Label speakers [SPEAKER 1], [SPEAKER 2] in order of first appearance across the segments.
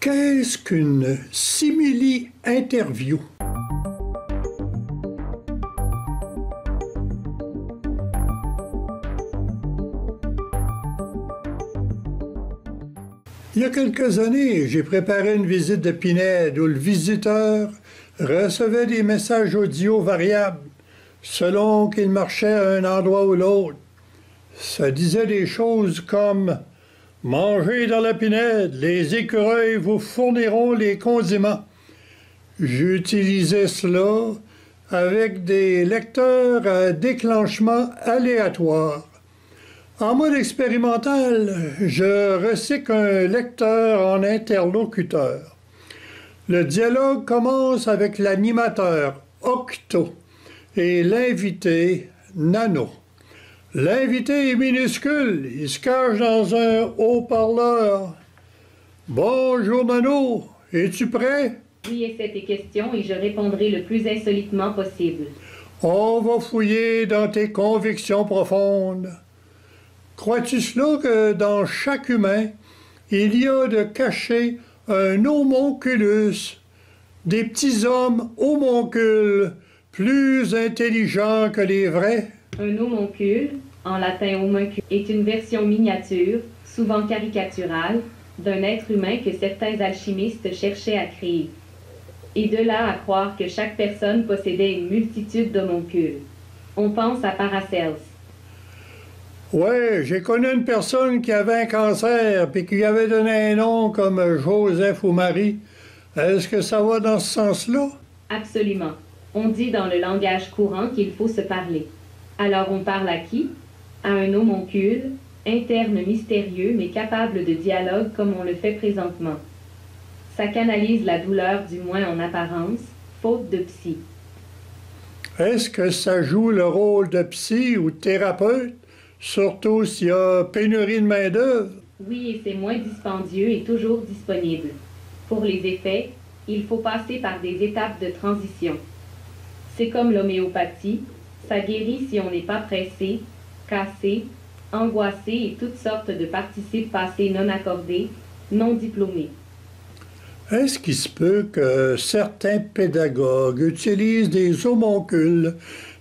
[SPEAKER 1] Qu'est-ce qu'une simili-interview? Il y a quelques années, j'ai préparé une visite de Pinède où le visiteur recevait des messages audio variables selon qu'il marchait à un endroit ou l'autre. Ça disait des choses comme « Mangez dans la Pinède, les écureuils vous fourniront les condiments ». J'utilisais cela avec des lecteurs à déclenchement aléatoire. En mode expérimental, je recycle un lecteur en interlocuteur. Le dialogue commence avec l'animateur, Octo, et l'invité, Nano. L'invité est minuscule, il se cache dans un haut-parleur. « Bonjour Nano, es-tu prêt? »
[SPEAKER 2] Oui, et c'est tes questions et je répondrai le plus insolitement possible.
[SPEAKER 1] On va fouiller dans tes convictions profondes. Crois-tu cela que dans chaque humain, il y a de caché un homonculus, des petits hommes homoncules, plus intelligents que les vrais?
[SPEAKER 2] Un homoncule, en latin homuncule, est une version miniature, souvent caricaturale, d'un être humain que certains alchimistes cherchaient à créer. Et de là à croire que chaque personne possédait une multitude d'homoncules. On pense à Paracelse.
[SPEAKER 1] Ouais, j'ai connu une personne qui avait un cancer puis qui avait donné un nom comme Joseph ou Marie. Est-ce que ça va dans ce sens-là?
[SPEAKER 2] Absolument. On dit dans le langage courant qu'il faut se parler. Alors on parle à qui? À un homoncule, interne mystérieux mais capable de dialogue comme on le fait présentement. Ça canalise la douleur du moins en apparence, faute de psy.
[SPEAKER 1] Est-ce que ça joue le rôle de psy ou de thérapeute? Surtout s'il y a pénurie de main-d'œuvre.
[SPEAKER 2] Oui, et c'est moins dispendieux et toujours disponible. Pour les effets, il faut passer par des étapes de transition. C'est comme l'homéopathie, ça guérit si on n'est pas pressé, cassé, angoissé et toutes sortes de participes passés non accordés, non diplômés.
[SPEAKER 1] Est-ce qu'il se peut que certains pédagogues utilisent des homoncules,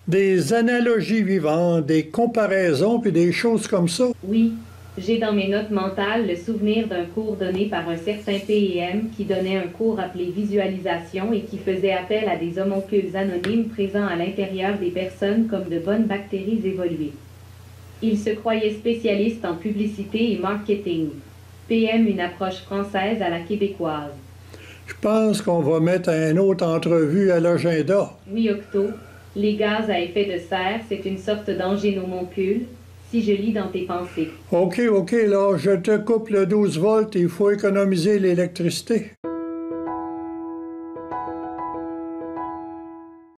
[SPEAKER 1] des analogies vivantes, des comparaisons puis des choses comme ça?
[SPEAKER 2] Oui, j'ai dans mes notes mentales le souvenir d'un cours donné par un certain PEM qui donnait un cours appelé visualisation et qui faisait appel à des homoncules anonymes présents à l'intérieur des personnes comme de bonnes bactéries évoluées. Il se croyait spécialiste en publicité et marketing. PM une approche française à la québécoise.
[SPEAKER 1] Je pense qu'on va mettre une autre entrevue à l'agenda.
[SPEAKER 2] Oui, Octo. Les gaz à effet de serre, c'est une sorte d'angénomoncule, si je lis dans tes pensées.
[SPEAKER 1] OK, là, je te coupe le 12 volts, il faut économiser l'électricité.